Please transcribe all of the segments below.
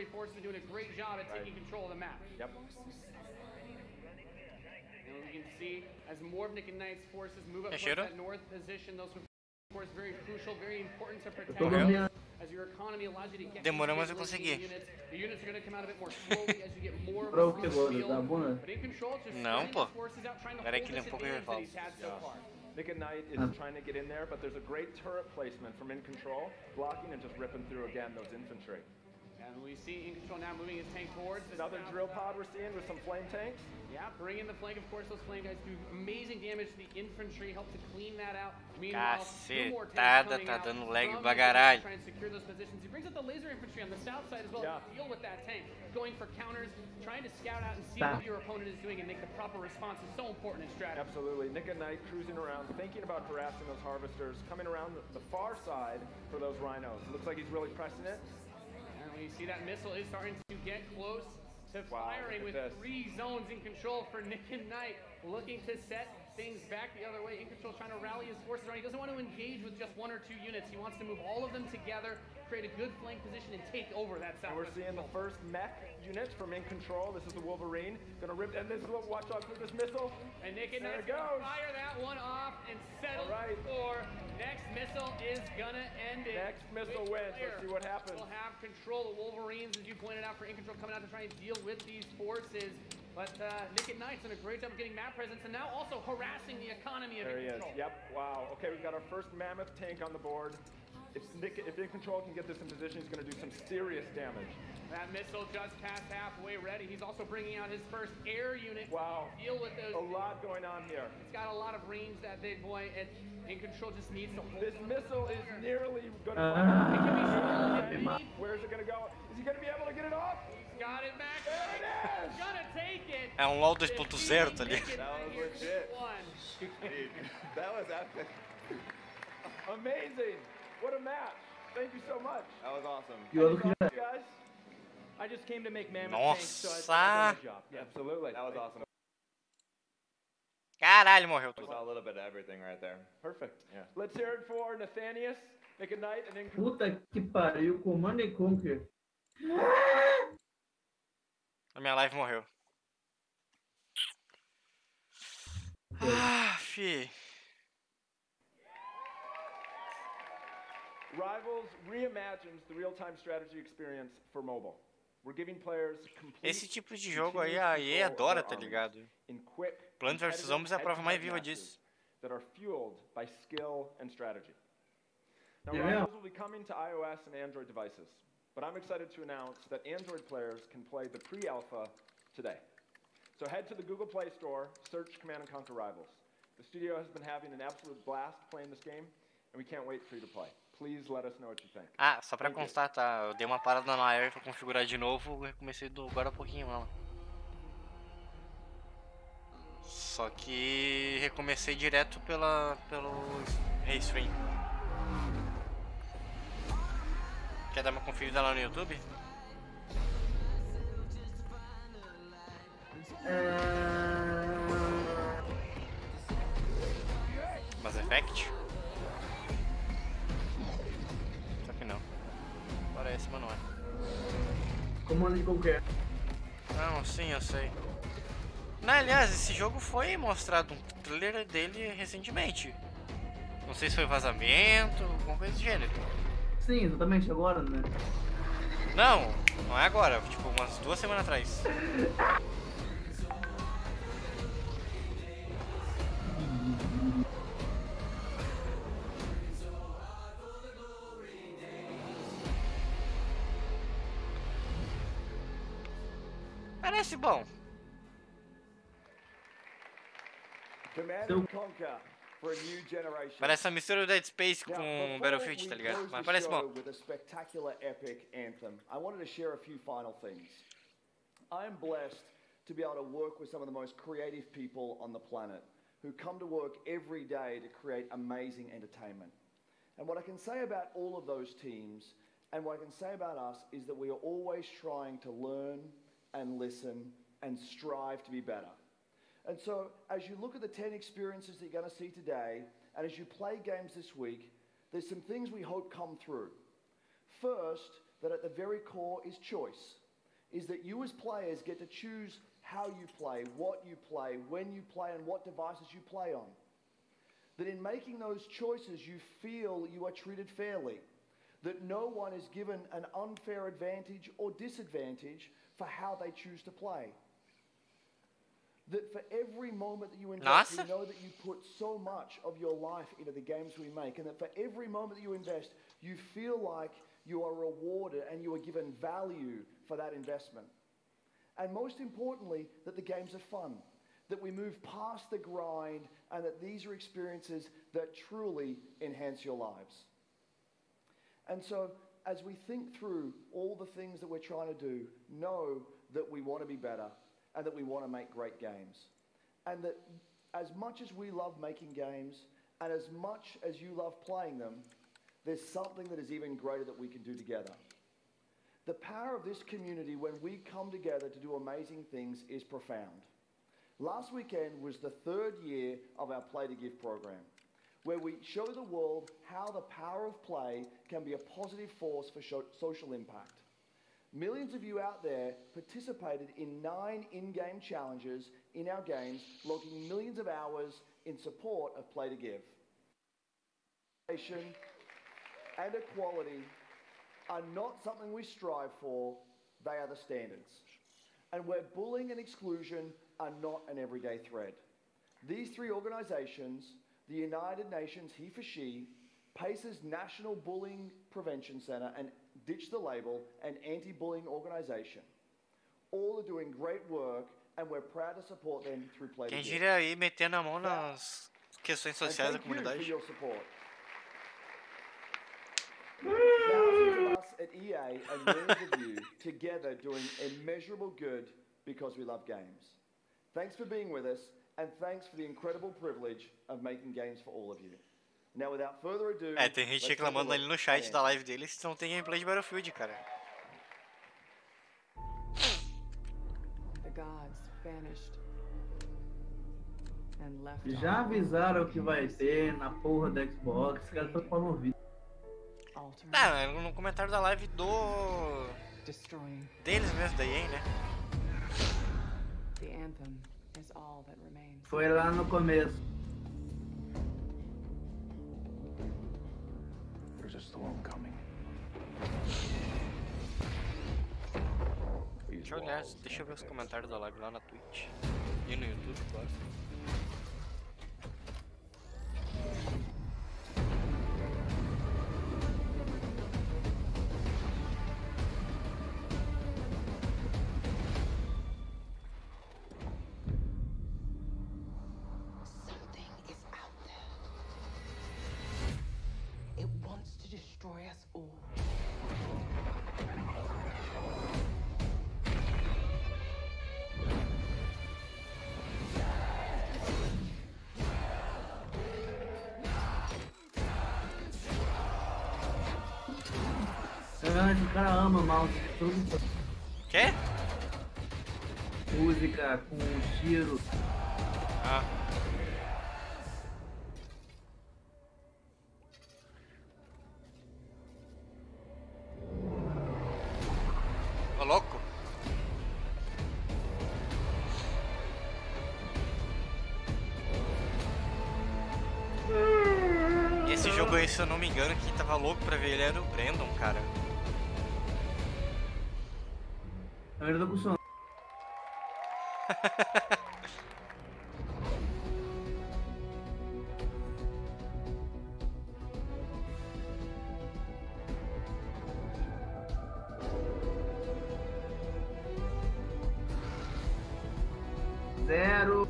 auxiliary forces are doing a great job at taking control of the map. Yep. And we can see as more of Nick and Knight's forces move up towards that north position, those are of course very crucial, very important to protect. As your economy allows you to get demorou, mas eu consegui. The units are going to come out a bit more slowly as you get more of the field. But in control, just não, pô. forces out trying to Peraí hold que ele é this pouco advantage that he's falso. had so far. Nick and Knight is trying to get in there, but there's a great turret placement from In Control, blocking and just ripping through again those infantry. And we see In Control now moving his tank towards this. Another drill pod we're seeing with some flame tanks. Yeah, bring in the flank. Of course, those flame guys do amazing damage to the infantry, help to clean that out. Cacetada, tá dando lag pra caralho. Trying to secure those positions. He brings up the laser infantry on the south side as well to deal with that tank. Going for counters, trying to scout out and see what your opponent is doing and make the proper response is so important in strategy. Absolutely. Nick and Knight cruising around, thinking about harassing those harvesters, coming around the far side for those rhinos. It looks like he's really pressing it. And we see that missile is starting to get close to firing with 3 zones in control for Nick and Knight, looking to set things back the other way. In Control trying to rally his forces around. He doesn't want to engage with just 1 or 2 units. He wants to move all of them together, create a good flank position, and take over that south. And we're seeing the first mech units from In Control. This is the Wolverine. Gonna rip, and this is what, watch out for this missile. And Nick and Knight fire that one off and settle for next missile is gonna end it. Next missile wins. Let's see what happens. We'll have control. The Wolverines, as you pointed out, for In Control coming out to try and deal with these forces. But Nick and Knight's done a great job of getting map presence and now also harassing the economy of In Control. Yep, wow. Okay, we've got our first mammoth tank on the board. If In Control can get this in position, he's going to do some serious damage. That missile just passed halfway ready. He's also bringing out his first air unit to deal with those. A lot going on here. It's got a lot of range, that big boy, and In Control just needs to hold this missile is nearly going to fire. Where's it going to go? Is he going to be able to get it off? He's got it back. There it is! He's gonna take it. É LoL 2.0, tá ligado? That was legit. That was epic. Amazing. What a match. Thank you so much. That was awesome. Guys. I just came to make mammoth tanks, so I did my job. Yeah, absolutely. That was awesome. Caralho, morreu tudo. Saw a little bit of everything right there. Perfect. Yeah. Let's hear it for Nathanius, Nick and Knight, and then Puta que pariu, Command & Conquer. A minha live morreu. Ah, fi. Rivals reimagines the real-time strategy experience for mobile. We're giving players complete. Esse tipo de jogo aí a EA adora, tá ligado? Plants vs Zombies é a prova mais viva disso. That are fueled by skill and strategy. Now, Rivals will be coming to iOS and Android devices, but I'm excited to announce that Android players can play the pre-alpha today. So head to the Google Play Store, search Command & Conquer Rivals. The studio has been having an absolute blast playing this game, and we can't wait for you to play. Please let us know what you think. Ah, só pra constar, tá? Eu dei uma parada na Air pra configurar de novo e comecei agora há pouquinho ela. Só que recomecei direto pelo Restream. Quer dar uma conferida lá no YouTube? Mass Effect? Só que não. Parece, mas não é. Command & Conquer. Não, sim, eu sei. Não, aliás, esse jogo foi mostrado um trailer dele recentemente. Não sei se foi vazamento, alguma coisa do gênero. Sim, exatamente, agora, né? Não, não é agora, tipo umas 2 semanas atrás. Parece bom. Parece a mistura do Dead Space com Battlefield, tá ligado? Mas parece bom. With a spectacular epic anthem, I wanted to share a few final things. I am blessed to be able to work with some of the most creative people on the planet who come to work every day to create amazing entertainment. And what I can say about all of those teams and what I can say about us is that we are always trying to learn and listen and strive to be better. And so as you look at the 10 experiences that you're going to see today, and as you play games this week, there's some things we hope come through. First, that at the very core is choice, is that you as players get to choose how you play, what you play, when you play, and what devices you play on. That in making those choices, you feel you are treated fairly, that no one is given an unfair advantage or disadvantage for how they choose to play. That for every moment that you invest, we know that you put so much of your life into the games we make, and that for every moment that you invest, you feel like you are rewarded and you are given value for that investment. And most importantly, that the games are fun, that we move past the grind, and that these are experiences that truly enhance your lives. And so, as we think through all the things that we're trying to do, know that we want to be better, and that we want to make great games. And that as much as we love making games, and as much as you love playing them, there's something that is even greater that we can do together. The power of this community when we come together to do amazing things is profound. Last weekend was the 3rd year of our Play to Give program, where we show the world how the power of play can be a positive force for social impact. Millions of you out there participated in 9 in-game challenges in our games, logging millions of hours in support of Play to Give. And equality are not something we strive for, they are the standards. And where bullying and exclusion are not an everyday threat. These 3 organizations, the United Nations He for She, PACE's National Bullying Prevention Center, and Ditch the Label, an anti-bullying organization, all are doing great work, and we're proud to support them through Play to Give. Quem diria aí metendo a mão nas questões sociais da comunidade? Thousands of us at EA and millions of you together doing immeasurable good because we love games. Thanks for being with us, and thanks for the incredible privilege of making games for all of you. Now, without further ado, tem gente reclamando ali no chat da live deles se não tem gameplay de Battlefield, cara. The gods vanished and left. Já avisaram que vai ter na porra da Xbox, os caras estão falando ouvido. Não, no comentário da live deles mesmo, da EA, né? Foi lá no começo. There's a storm coming. Deixa eu ver os comentários da live lá na Twitch e no YouTube, claro. O cara ama mouse. Quê? Música com tiro. Ah. Ô louco. Esse jogo aí, se eu não me engano, quem tava louco pra ver ele era o Brandon, cara. Na verdade, eu tô com sono. Zero.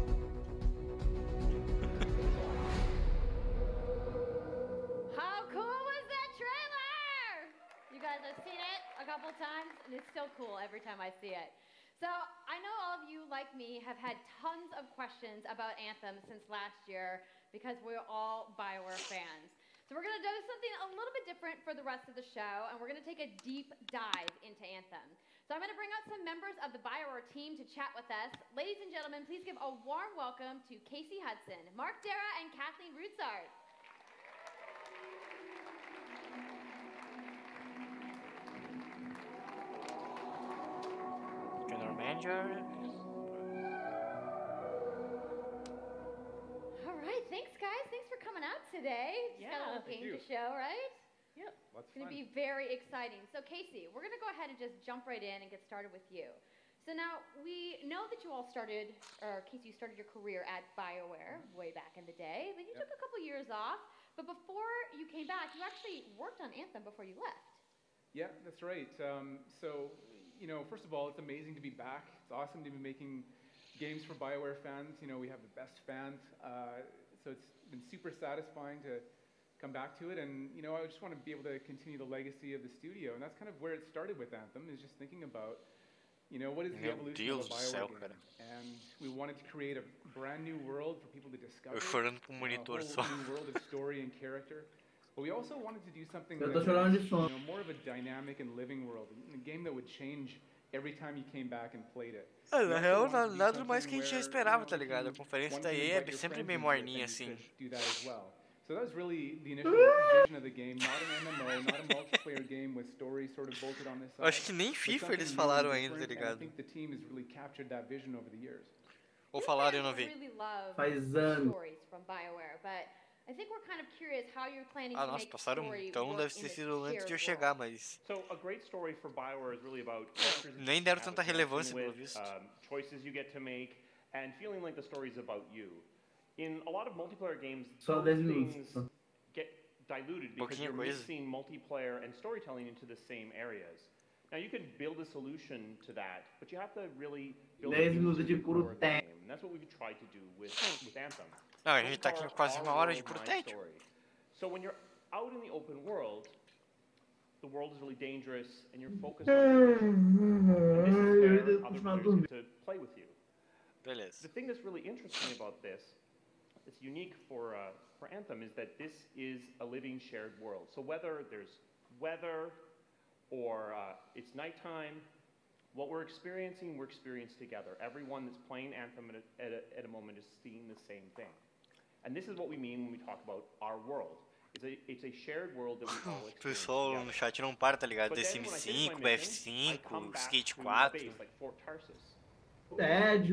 How cool was that trailer? You guys have seen it a couple times, and it's still cool every time I see it. So I know all of you, like me, have had tons of questions about Anthem since last year because we're all BioWare fans. So we're going to do something a little bit different for the rest of the show, and we're going to take a deep dive into Anthem. So I'm going to bring out some members of the BioWare team to chat with us. Ladies and gentlemen, please give a warm welcome to Casey Hudson, Mark Dara, and Kathleen Rutzard. Danger. All right, thanks guys. Thanks for coming out today. Just got a little game to show, right? Yep. It's going to be very exciting. So Casey, we're going to go ahead and just jump right in and get started with you. So now we know that you all started, or Casey, you started your career at BioWare way back in the day, but you took a couple years off. But before you came back, you actually worked on Anthem before you left. Yeah, that's right. So, you know, first of all, it's amazing to be back. It's awesome to be making games for BioWare fans. You know, we have the best fans. So it's been super satisfying to come back to it. And, you know, I just want to be able to continue the legacy of the studio. And that's kind of where it started with Anthem, is just thinking about, you know, what is the evolution of a BioWare game? And we wanted to create a brand new world for people to discover. A whole new world of story and character. But we also wanted to do something that was, you know, more of a dynamic and living world. A game that would change every time you came back and played it. Na real, nada mais que a gente já esperava, tá ligado? A conferência da EA é sempre meio morninha assim. So that was really the initial vision of the game, not an MMO, not a multiplayer game with story sort of bolted on this side. Acho que nem FIFA eles falaram ainda, tá ligado? I think the team has really captured that vision over the years. Ou falaram, eu não vi. Faz anos. I think we're kind of curious how you're planning to make story então deve ter sido antes de eu chegar, mas So a great story for BioWare is really about nem deram tanta relevância pelo visto. Choices you get to make and feeling like the story is about you. In a lot of multiplayer games, things get diluted because you're mixing multiplayer and storytelling into the same areas. Now you can build a solution to that, but you have to really build a game. And that's what we've tried to do with Anthem. Não, a gente tá aqui quase uma hora de puro tédio. So when you're out in the open world, the world is really dangerous and you're focused on it. And this is where other players get to play with you. Beleza. The thing that's really interesting about this, that's unique for Anthem, is that this is a living shared world. So whether there's weather or it's nighttime, what we're experiencing together. Everyone that's playing Anthem at a moment is seeing the same thing. And this is what we mean when we talk about our world. It's a shared world that we all experience. O pessoal no chat não para, tá ligado? The Sims 5, BF5, Skate 4.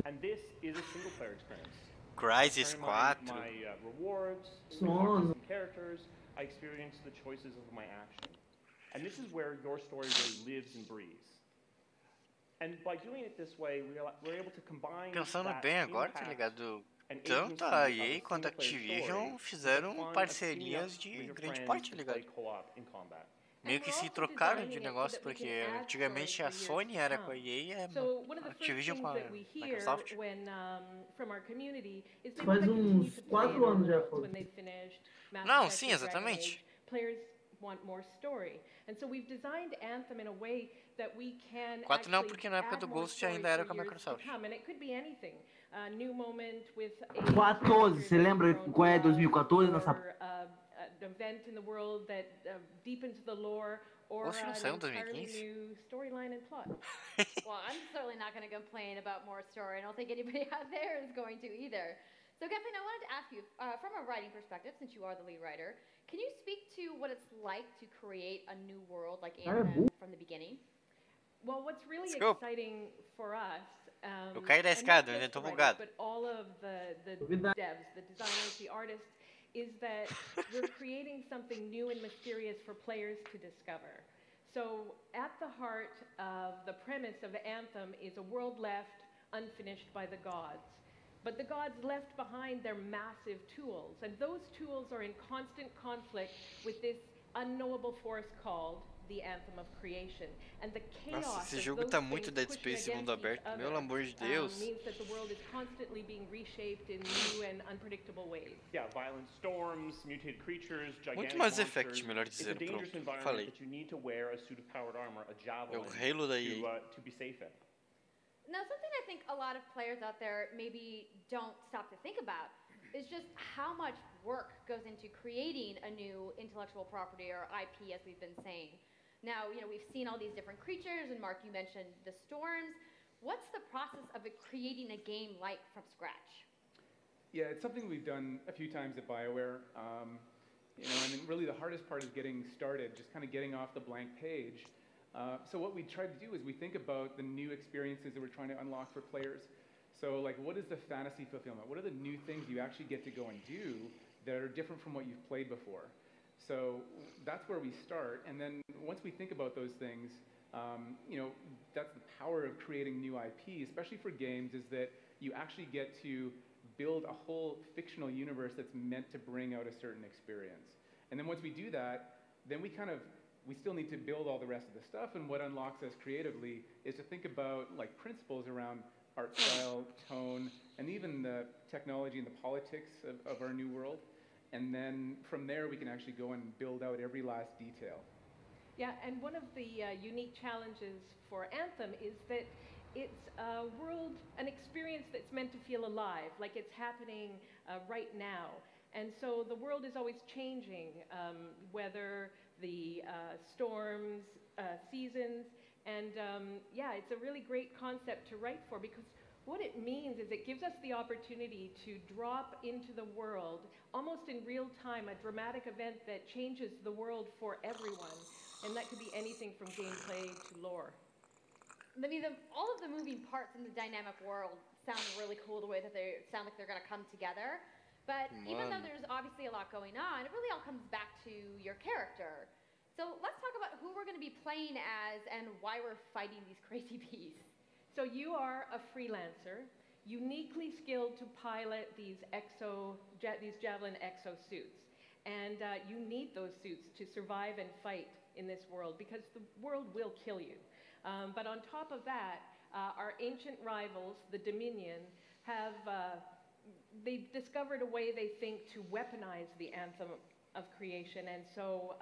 And this is a single player experience. Crysis 4. My rewards, some characters, I experience the choices of my action. And this is where your story really lives and breathes. And by doing it this way, we're able to combine. Pensando bem agora, tá ligado? Tanto a EA quanto a Activision fizeram parcerias de grande porte, tá ligado? Meio que se trocaram de negócio, porque antigamente a Sony era com a EA e a Activision com a Microsoft. Faz uns 4 anos já foi. Não, sim, exatamente. Want more story. And so we've designed Anthem in a way that we can 4 não, porque na época do Ghost ainda era com a Microsoft. And it could be anything. A new moment with 14, você lembra qual é 2014 nessa event in the world that deepens the lore or an entirely new storyline and plot. Well, I'm certainly not going to complain about more story. I don't think anybody out there is going to either. So Kathleen, I wanted to ask you, from a writing perspective, since you are the lead writer, can you speak to what it's like to create a new world like Anthem from the beginning? Well, what's really exciting for us, eu caí da escada, eu tô bugado. But all of the devs, the designers, the artists, is that we're creating something new and mysterious for players to discover. So at the heart of the premise of Anthem is a world left unfinished by the gods. But the gods left behind their massive tools, and those tools are in constant conflict with this unknowable force called the Anthem of Creation. And the chaos Nossa, esse jogo tá muito Dead Space mundo aberto, meu amor de Deus. Means that the world is constantly being reshaped in new and unpredictable ways. Yeah, violent storms, mutated creatures, gigantic muito mais Effect, melhor dizendo, pronto, falei. That you need to wear a suit of powered armor, a javelin, to be safe in. Now, something I think a lot of players out there maybe don't stop to think about is just how much work goes into creating a new intellectual property or IP, as we've been saying. Now, you know, we've seen all these different creatures, and Mark, you mentioned the storms. What's the process of creating a game like from scratch? Yeah, it's something we've done a few times at BioWare. You know, and really the hardest part is getting started, just kind of getting off the blank page. So what we try to do is we think about the new experiences that we're trying to unlock for players. So like, what is the fantasy fulfillment? What are the new things you actually get to go and do that are different from what you've played before? So that's where we start. And then once we think about those things, that's the power of creating new IP, especially for games, is that you actually get to build a whole fictional universe that's meant to bring out a certain experience. And then once we do that, then we still need to build all the rest of the stuff, and what unlocks us creatively is to think about like principles around art style, tone, and even the technology and the politics of our new world. And then from there, we can actually go and build out every last detail. Yeah, and one of the unique challenges for Anthem is that it's a world, an experience that's meant to feel alive, like it's happening right now. And so the world is always changing, whether the storms, seasons, and it's a really great concept to write for, because what it means is it gives us the opportunity to drop into the world, almost in real time, a dramatic event that changes the world for everyone. And that could be anything from gameplay to lore. I mean, all of the moving parts in the dynamic world sound really cool, the way that they sound like they're going to come together. But even though there's obviously a lot going on, it really all comes back to your character. So let's talk about who we're going to be playing as and why we're fighting these crazy beasts. So you are a freelancer, uniquely skilled to pilot these Javelin exosuits. And you need those suits to survive and fight in this world, because the world will kill you. But on top of that, our ancient rivals, the Dominion, they've discovered a way, they think, to weaponize the Anthem of creation. And so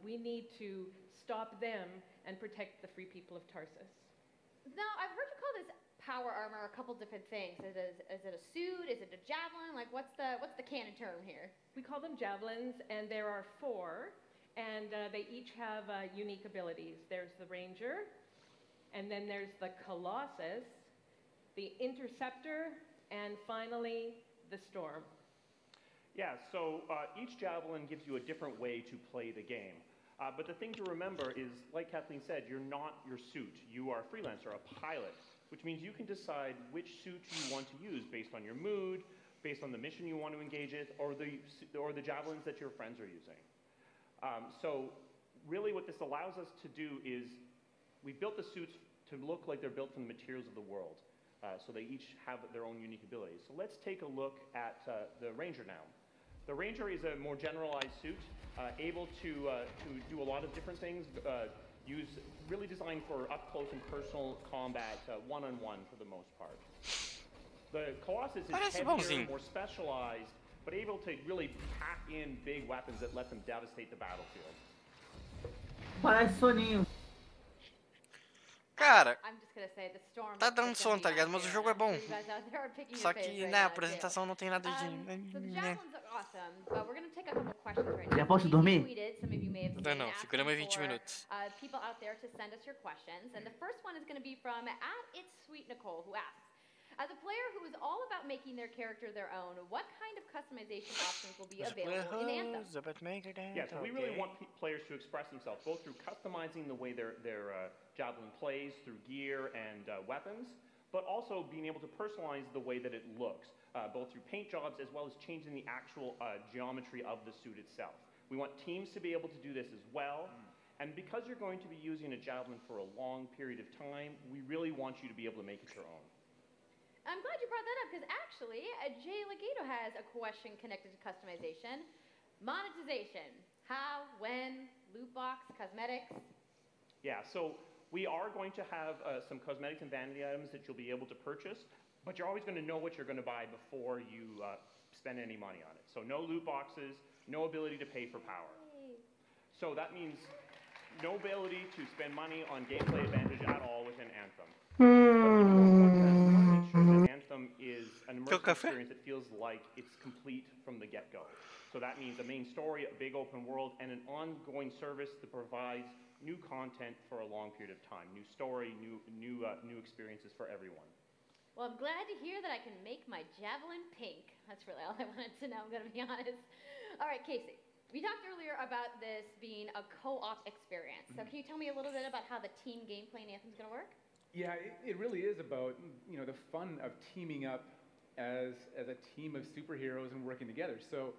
we need to stop them and protect the free people of Tarsus. Now, I've heard you call this power armor a couple different things. Is it a suit? Is it a javelin? Like, what's the canon term here? We call them javelins, and there are 4, and they each have unique abilities. There's the Ranger, and then there's the Colossus, the Interceptor, and finally, the Storm. Yeah, so each javelin gives you a different way to play the game. But the thing to remember is, like Kathleen said, you're not your suit. You are a freelancer, a pilot, which means you can decide which suit you want to use based on your mood, based on the mission you want to engage in, or the javelins that your friends are using. So really what this allows us to do is we built the suits to look like they're built from the materials of the world. So they each have their own unique abilities. So let's take a look at the Ranger now. The Ranger is a more generalized suit, able to do a lot of different things, really designed for up-close and personal combat, one-on-one for the most part. The Colossus is heavier, more specialized, but able to really pack in big weapons that let them devastate the battlefield. Parece soninho. Cara, tá dando sono, tá ligado? Mas o jogo é bom. Só que, né, a apresentação não tem nada de... Já posso dormir? Não, segura mais 20 minutos. People out there to send us your questions. And the first one is going to be from @It'sSweetNicole, who asks, as a player who is all about making their character their own, what kind of customization options will be available in Anthem? Yeah, so we really want players to express themselves, both through customizing the way their javelin plays, through gear and weapons, but also being able to personalize the way that it looks, both through paint jobs as well as changing the actual geometry of the suit itself. We want teams to be able to do this as well. And because you're going to be using a javelin for a long period of time, we really want you to be able to make it your own. I'm glad you brought that up, because actually, Jay Legato has a question connected to customization. Monetization. How, when, loot box, cosmetics? Yeah, so we are going to have some cosmetics and vanity items that you'll be able to purchase, but you're always going to know what you're going to buy before you spend any money on it. So no loot boxes, no ability to pay for power. So that means no ability to spend money on gameplay advantage at all within Anthem. Anthem is an immersive experience that feels like it's complete from the get-go. So that means a main story, a big open world, and an ongoing service that provides new content for a long period of time. New story, new experiences for everyone. Well, I'm glad to hear that I can make my javelin pink. That's really all I wanted to know, I'm going to be honest. All right, Casey. We talked earlier about this being a co-op experience. So can you tell me a little bit about how the team gameplay in Anthem's going to work? Yeah, it really is about, you know, the fun of teaming up as a team of superheroes and working together. So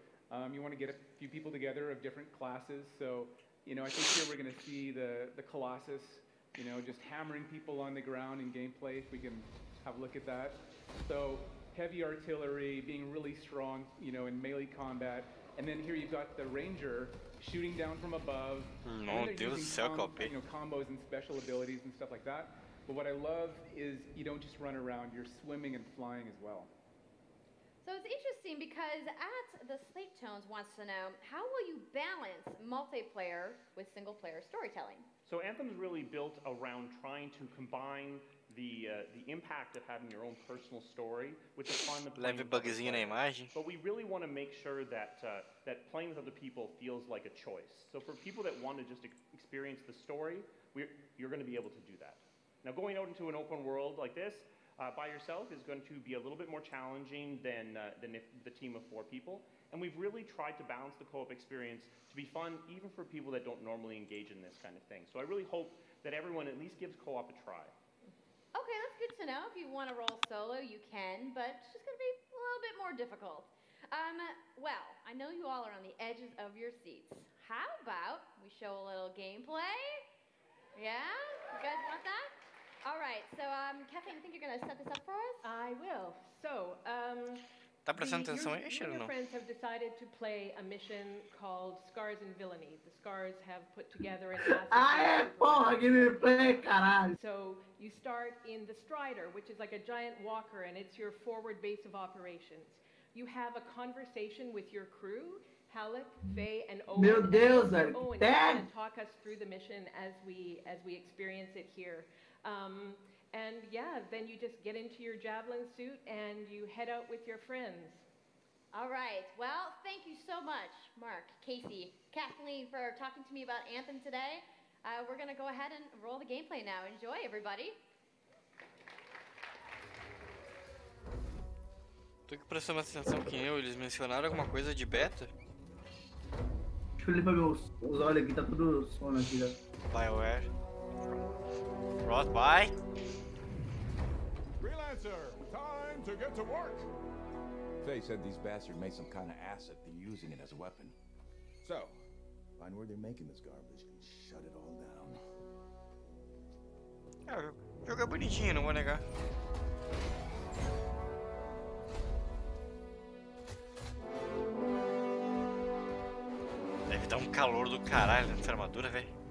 you want to get a few people together of different classes. So, you know, I think here we're going to see the Colossus, you know, just hammering people on the ground in gameplay, if we can have a look at that. So heavy artillery, being really strong, you know, in melee combat. And then here you've got the Ranger shooting down from above. Meu Deus do céu, que you know, combos and special abilities and stuff like that. But what I love is you don't just run around, you're swimming and flying as well. So it's interesting because at the Slate Tones wants to know, how will you balance multiplayer with single-player storytelling? So Anthem's really built around trying to combine the impact of having your own personal story with the fun of playing. Leve bugzinho na imagem. But we really want to make sure that that playing with other people feels like a choice. So for people that want to just experience the story, you're going to be able to do that. Now going out into an open world like this by yourself is going to be a little bit more challenging than if the team of 4 people. And we've really tried to balance the co-op experience to be fun even for people that don't normally engage in this kind of thing. So I really hope that everyone at least gives co-op a try. Okay, that's good to know. If you want to roll solo, you can, but it's just going to be a little bit more difficult. Well, I know you all are on the edges of your seats. How about we show a little gameplay? Yeah? You guys want that? All right, so Kathleen, I think you're going to set this up for us? I will. So, Tá prestando atenção aí, you and your friends have decided to play a mission called Scars and Villainy. The Scars have put together an porra, gameplay, caralho. So you start in the Strider, which is like a giant walker, and it's your forward base of operations. You have a conversation with your crew, Halleck, Faye, and Owen. Meu Deus, velho. Owen is going to talk us through the mission as we experience it here. And yeah, then you just get into your Javelin suit and you head out with your friends. All right. Well, thank you so much, Mark, Casey, Kathleen, for talking to me about Anthem today. We're going to go ahead and roll the gameplay now. Enjoy, everybody. Tô aqui prestando mais atenção que eles mencionaram alguma coisa de beta? Deixa eu limpar meus olhos aqui, tá tudo sono aqui já. BioWare. Brought by Freelancer, time to get to work. Faye said these bastards made some kind of acid. They're using it as a weapon. So, find where they're making this garbage and shut it all down. O jogo é bonitinho, não vou negar. Deve dar um calor do caralho nessa armadura, velho.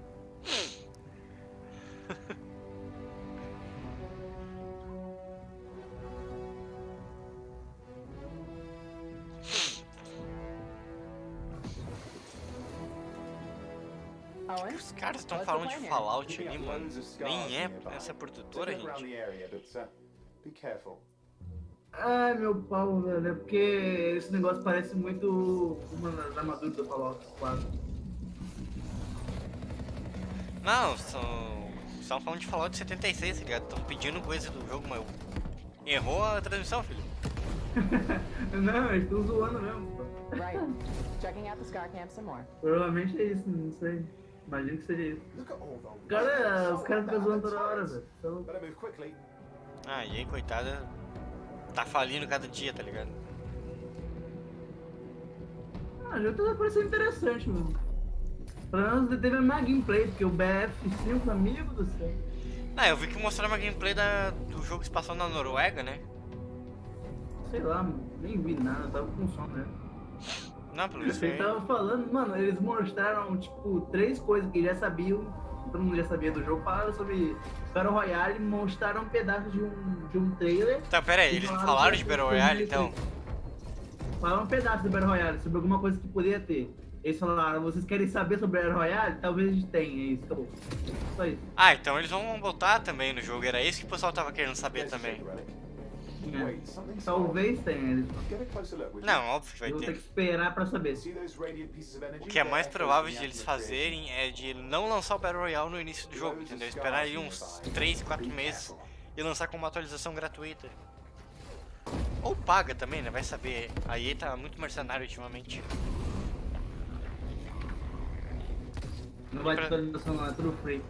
Os caras estão falando de Fallout ali, mano. Nem é essa produtora, gente. Ai, meu pau, velho. É porque esse negócio parece muito uma das armaduras do Fallout 4. Não, estão falando de Fallout 76, tá ligado? Estão pedindo coisa do jogo, mas errou a transmissão, filho. Não, eles estão zoando mesmo. Right. Checking out the Scar Camp some more. Provavelmente é isso, não sei. Imagino que seja isso. Cara, os caras ficam zoando toda hora, velho. Então... Ah, e aí, coitada, tá falindo cada dia, tá ligado? Ah, o jogo tá parecendo interessante, mano. Pelo menos teve uma gameplay, porque o BF5, amigo do céu. Ah, eu vi que mostraram uma gameplay do jogo que se passou na Noruega, né? Sei lá, mano, nem vi nada, tava com som, né? Não, pelo menos Eles estavam falando, mano, eles mostraram, tipo, 3 coisas que já sabiam, todo mundo já sabia do jogo, falaram sobre Battle Royale, mostraram um pedaço de um trailer. Tá, pera aí, eles falaram de Battle Royale, então? Falaram um pedaço do Battle Royale, sobre alguma coisa que poderia ter. Eles falaram, vocês querem saber sobre Battle Royale? Talvez a gente tenha, é isso, acabou. Só isso. Ah, então eles vão botar também no jogo, era isso que o pessoal tava querendo saber também. É. Talvez tenha. Não, óbvio que vai ter. Vou ter que esperar pra saber. O que é mais provável de eles fazerem é de não lançar o Battle Royale no início do jogo, entendeu? Esperar aí uns 3, 4 meses e lançar com uma atualização gratuita. Ou paga também, né? Vai saber. A EA tá muito mercenário ultimamente. Não vai ter atualização não, é tudo free.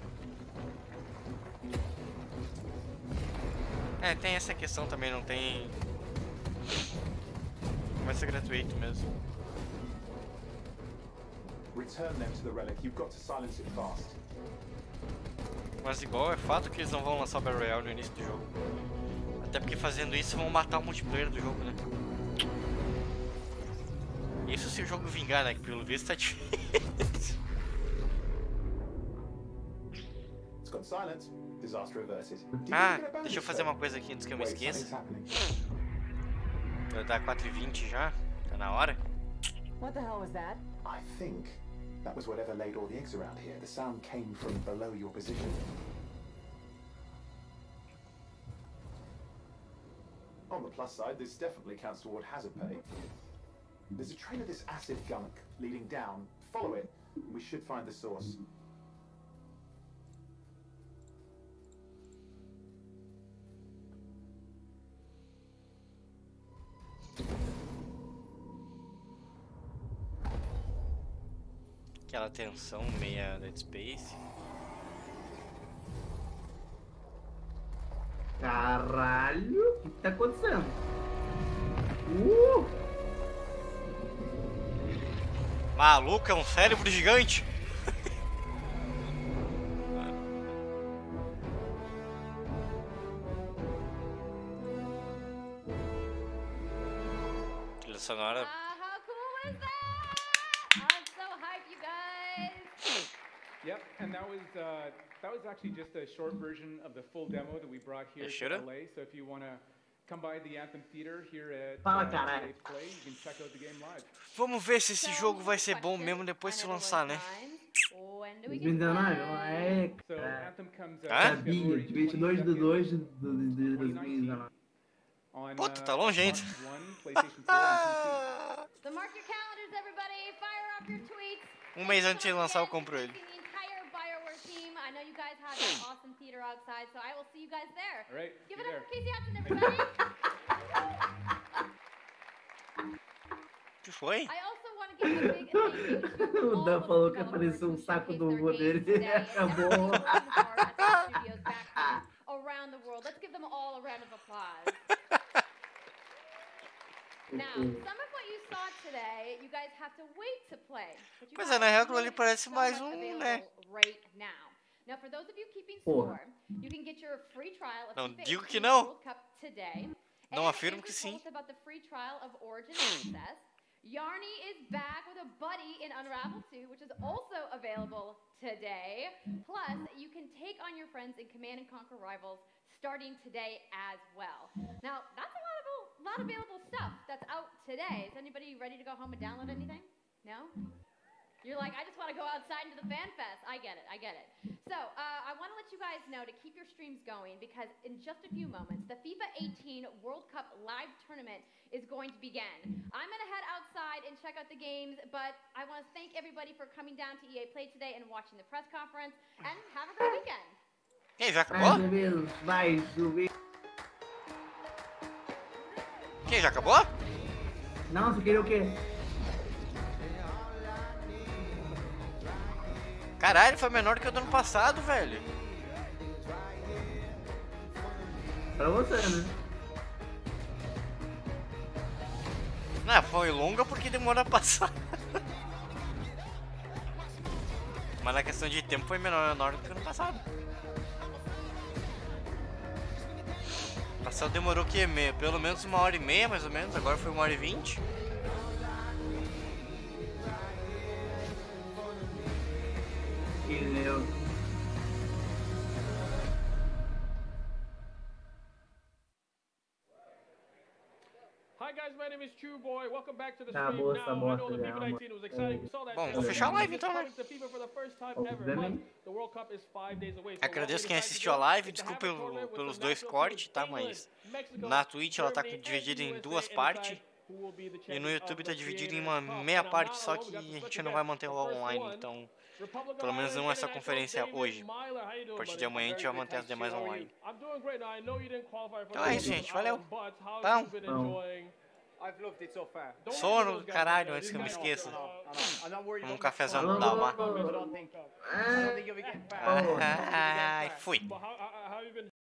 É, tem essa questão também, não tem... Vai ser gratuito mesmo. Return them to the relic. You've got to silence it fast. Mas igual é fato que eles não vão lançar o Battle Royale no início do jogo. Até porque fazendo isso vão matar o multiplayer do jogo, né? Isso se o jogo vingar, né? Que pelo visto tá difícil. Ah, deixa eu fazer uma coisa aqui antes que eu me esqueça. Vai dar 4h20 já? Tá na hora? What the hell was that? I think that was whatever laid all the eggs around here. The sound came from below your position. On the plus side, this definitely counts toward hazard pay. There's a trail of this acid gunk leading down. Follow it. We should find the source. Aquela tensão meia Dead Space. Caralho, o que tá acontecendo? Maluco, é um cérebro gigante. Trilha sonora. How cool is that? I'm so hyped, you guys. Yep, and that was actually just a short version of the full demo that we brought here to LA. So if you want to come by the Anthem Theater here at LA Play, you can check out the game live. Vamos ver se esse jogo vai ser bom mesmo depois de lançar, né? 2019, é. Sabia, 22/2/2019. Puta, tá longe ainda. So mark your calendars, everybody. Fire up your tweets. Um mês antes de lançar eu compro ele. I know you guys have an awesome theater outside, so I will see you guys there. All right. Give it up for Casey Hudson, everybody. Que foi? I also want to give a big thank you to O Dan falou que apareceu saco do vô dele e acabou. Around the world. Let's give them all a round of applause. Now, some of what you saw today, you guys have to wait to play. Pois é, na real aquilo ali parece mais né? Right now. Now, for those of you keeping score, you can get your free trial of Não digo que não. World Cup today. Não afirmo que sim. About the free trial of Origin Access. Yarny is back with a buddy in Unravel 2, which is also available today. Plus, you can take on your friends in Command & Conquer Rivals starting today as well. Now, that's a lot of available stuff that's out today. Is anybody ready to go home and download anything? No? You're like, I just want to go outside into the fan fest. I get it. So, I want to let you guys know to keep your streams going because in just a few moments, the FIFA 18 World Cup live tournament is going to begin. I'm going to head outside and check out the games, but I want to thank everybody for coming down to EA Play today and watching the press conference, and have a great weekend. E aí, já acabou? Vai subir. Que, já acabou? Não, você queria o quê? Caralho, foi menor que o do ano passado, velho. Pra você, né? Não, foi longa porque demorou a passar. Mas na questão de tempo foi menor do que o ano passado. O passado demorou o quê? Pelo menos 1h30 mais ou menos, agora foi 1h20. Hi guys, my name is True Boy. Welcome back to the stream. Now, I know the FIFA 19 was exciting. We saw that. Bom, vou fechar a live então, né? Agradeço quem assistiu a live, desculpa pelos dois cortes, tá? Mas na Twitch ela tá dividida em duas partes. E no YouTube tá dividido em uma meia parte, só que a gente não vai manter o online, então pelo menos não essa conferência hoje. A partir de amanhã a gente vai manter as demais online. Então é isso, gente, valeu. Pão. Sono, caralho, antes que eu me esqueça. Um cafezão não dá uma. Ai, fui.